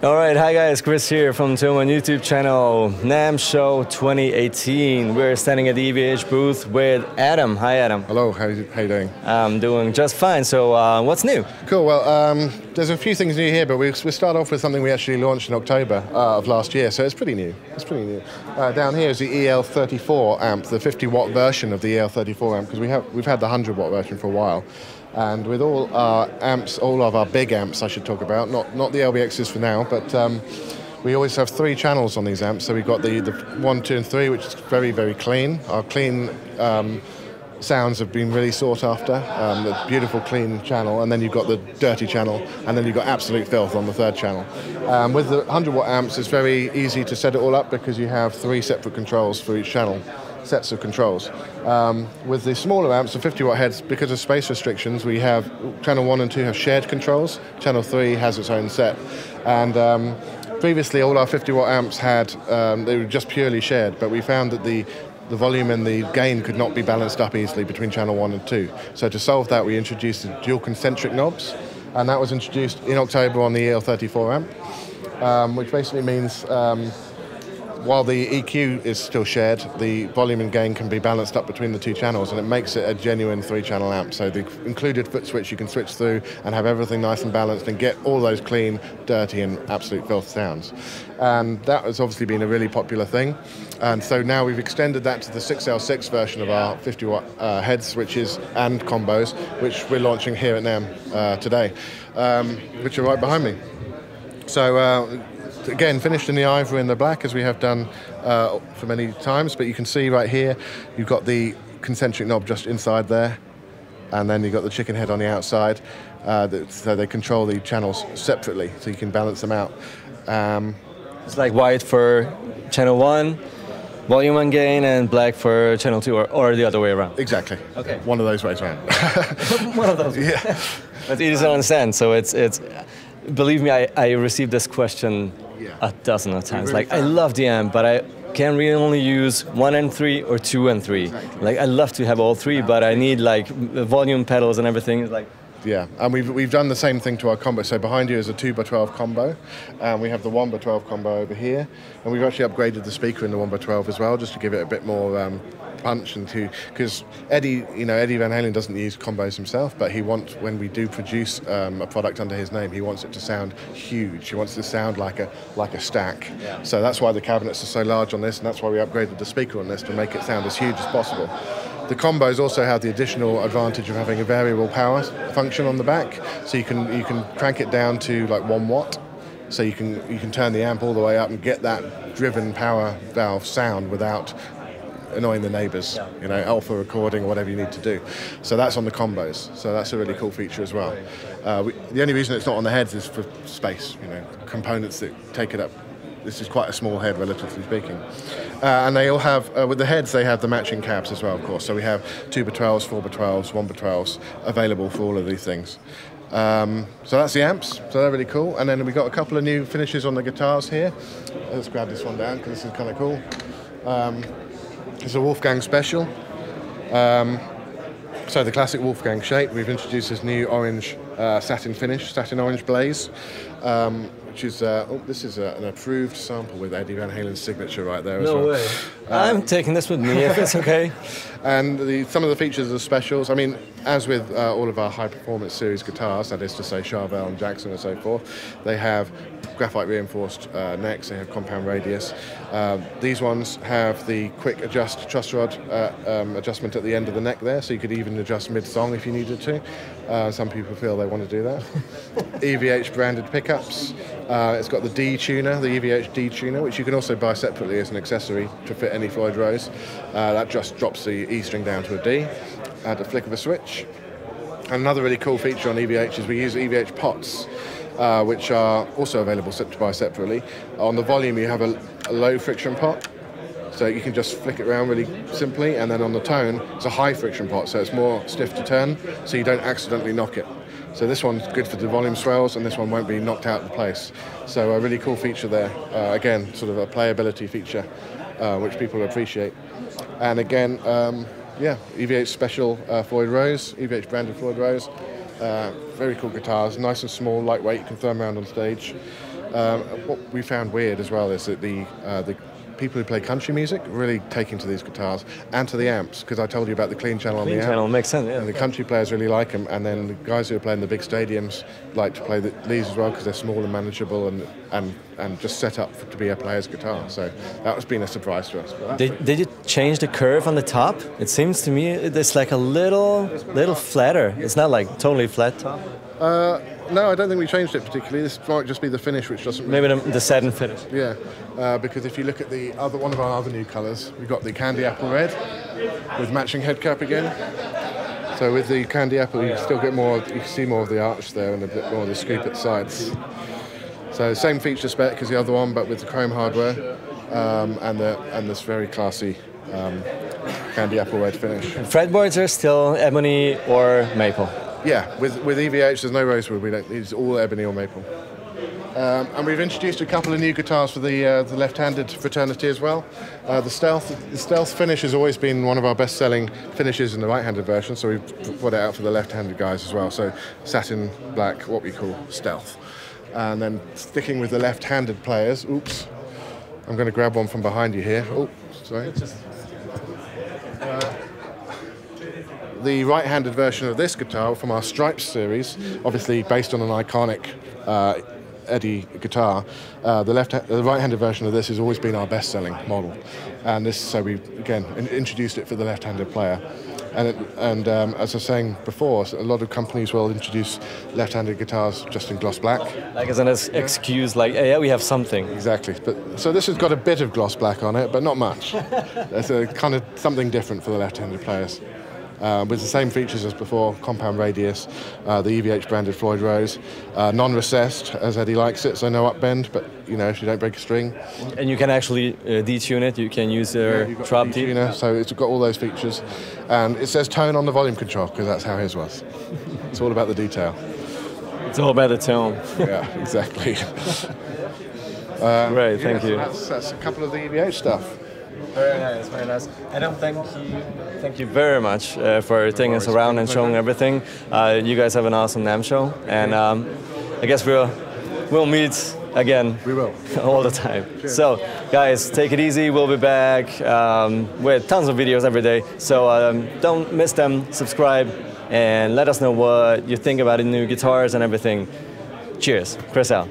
All right, hi guys, Chris here from Thomann YouTube channel, Namm Show 2018. We're standing at the EVH booth with Adam. Hi Adam. Hello, how you doing? I'm doing just fine, so what's new? Cool, well, there's a few things new here, but we start off with something we actually launched in October of last year, so it's pretty new. It's pretty new. Down here is the EL34 amp, the 50-watt version of the EL34 amp, because we've had the 100-watt version for a while. And with all our amps, all of our big amps I should talk about, not the LBXs for now, but we always have 3 channels on these amps. So we've got the 1, 2 and 3, which is very, very clean. Our clean sounds have been really sought after, the beautiful clean channel, and then you've got the dirty channel, and then you've got absolute filth on the 3rd channel. With the 100-watt amps, it's very easy to set it all up because you have 3 separate controls for each channel. Sets of controls. With the smaller amps, the 50-watt heads, because of space restrictions, we have channel 1 and 2 have shared controls. Channel 3 has its own set. And previously, all our 50-watt amps they were just purely shared, but we found that the volume and the gain could not be balanced up easily between channel 1 and 2. So to solve that, we introduced the dual concentric knobs, and that was introduced in October on the EL34 amp, which basically means while the EQ is still shared, the volume and gain can be balanced up between the 2 channels, and it makes it a genuine 3-channel amp. So the included foot switch you can switch through and have everything nice and balanced and get all those clean, dirty and absolute filth sounds. And that has obviously been a really popular thing. And so now we've extended that to the 6L6 version of our 50-watt head switches and combos, which we're launching here at Namm today, which are right behind me. So again, finished in the ivory and the black, as we have done for many times, but you can see right here, you've got the concentric knob just inside there, and then you've got the chicken head on the outside, so they control the channels separately, so you can balance them out. It's like white for channel 1, volume and gain, and black for channel 2, or the other way around? Exactly. Okay. One of those ways around. One of those. Yeah. That's easy to understand, so it's believe me, I received this question a dozen of times. Really like, I love the amp, but I can really only use 1 and 3 or 2 and 3. Exactly. Like, I love to have all 3, but I need like volume pedals and everything. It's like, yeah, and we've done the same thing to our combo. So behind you is a 2x12 combo, and we have the 1x12 combo over here, and we've actually upgraded the speaker in the 1x12 as well, just to give it a bit more punch, and because Eddie Van Halen doesn't use combos himself, but he wants, when we do produce a product under his name, he wants it to sound huge. He wants it to sound like a stack. Yeah. So that's why the cabinets are so large on this, and that's why we upgraded the speaker on this to make it sound as huge as possible. The combos also have the additional advantage of having a variable power function on the back, so you can crank it down to like 1 watt. So you can turn the amp all the way up and get that driven power valve sound without annoying the neighbours, alpha recording or whatever you need to do. So that's on the combos. So that's a really cool feature as well. The only reason it's not on the heads is for space, components that take it up. This is quite a small head, relatively speaking. And they all have, with the heads, they have the matching cabs as well, of course. So we have 2x12s, 4x12s, 1x12s available for all of these things. So that's the amps, so they're really cool. And then we've got a couple of new finishes on the guitars here. Let's grab this one down, because this is kind of cool. It's a Wolfgang Special. So the classic Wolfgang shape, we've introduced this new orange satin finish, satin orange glaze, which is, this is an approved sample with Eddie Van Halen's signature right there as well. No way. I'm taking this with me if it's okay. And some of the features of the specials, I mean, as with all of our high-performance series guitars, that is to say Charvel and Jackson and so forth, they have graphite reinforced necks, they have compound radius. These ones have the quick adjust truss rod adjustment at the end of the neck there, so you could even adjust mid-song if you needed to. Some people feel they want to do that. EVH branded pickups. It's got the D tuner, the EVH D tuner, which you can also buy separately as an accessory to fit any Floyd Rose. That just drops the E string down to a D at the flick of a switch. And another really cool feature on EVH is we use EVH pots, which are also available to buy separately. On the volume, you have a low friction pot, so you can just flick it around really simply, and then on the tone, it's a high friction pot, so it's more stiff to turn, so you don't accidentally knock it. So this one's good for the volume swells, and this one won't be knocked out of place. So a really cool feature there. Again, sort of a playability feature, which people appreciate. And again, yeah, EVH Special Floyd Rose, EVH branded Floyd Rose. Very cool guitars, nice and small, lightweight, you can throw them around on stage. What we found weird as well is that the people who play country music really taking to these guitars and to the amps, because I told you about the clean channel on the amp. Clean channel makes sense, yeah. And the country players really like them, and then the guys who are playing the big stadiums like to play these as well because they're small and manageable and just set up to be a player's guitar. So that has been a surprise to us. Did you change the curve on the top? It seems to me it's like a little flatter. It's not like totally flat top. No, I don't think we changed it particularly. This might just be the finish, which doesn't. Maybe the satin finish. Yeah, because if you look at the one of our other new colours, we've got the candy apple red with matching head cap again. So with the candy apple, you still get more. You can see more of the arch there and a bit more of the scoop at the sides. So same feature spec as the other one, but with the chrome hardware and this very classy candy apple red finish. Fretboards are still ebony or maple. Yeah, with EVH, there's no rosewood. We don't. It's all ebony or maple. And we've introduced a couple of new guitars for the left-handed fraternity as well. The stealth finish has always been one of our best-selling finishes in the right-handed version, so we've put it out for the left-handed guys as well. So satin black, what we call stealth. And then sticking with the left-handed players. Oops, I'm going to grab one from behind you here. Oh, sorry. The right-handed version of this guitar from our Stripes series, obviously based on an iconic Eddie guitar, the right-handed version of this has always been our best-selling model, and so we again introduced it for the left-handed player. And as I was saying before, a lot of companies will introduce left-handed guitars just in gloss black. Like as an excuse, like, hey, yeah, we have something. Exactly. So this has got a bit of gloss black on it, but not much. There's a kind of something different for the left-handed players. With the same features as before, compound radius, the EVH branded Floyd Rose, non-recessed as Eddie likes it, so no upbend, but you know, if you don't break a string. And you can actually detune it, you can use the trap detuner, so it's got all those features. And it says tone on the volume control, because that's how his was. It's all about the detail. It's all about the tone. Yeah, exactly. Great, thank you. That's a couple of the EVH stuff. Very nice, very nice. Adam, thank you very much for taking us around and showing everything. You guys have an awesome Namm show, and I guess we'll meet again. We will. All the time. Cheers. So, guys, take it easy. We'll be back with tons of videos every day. So don't miss them. Subscribe and let us know what you think about the new guitars and everything. Cheers. Chris out.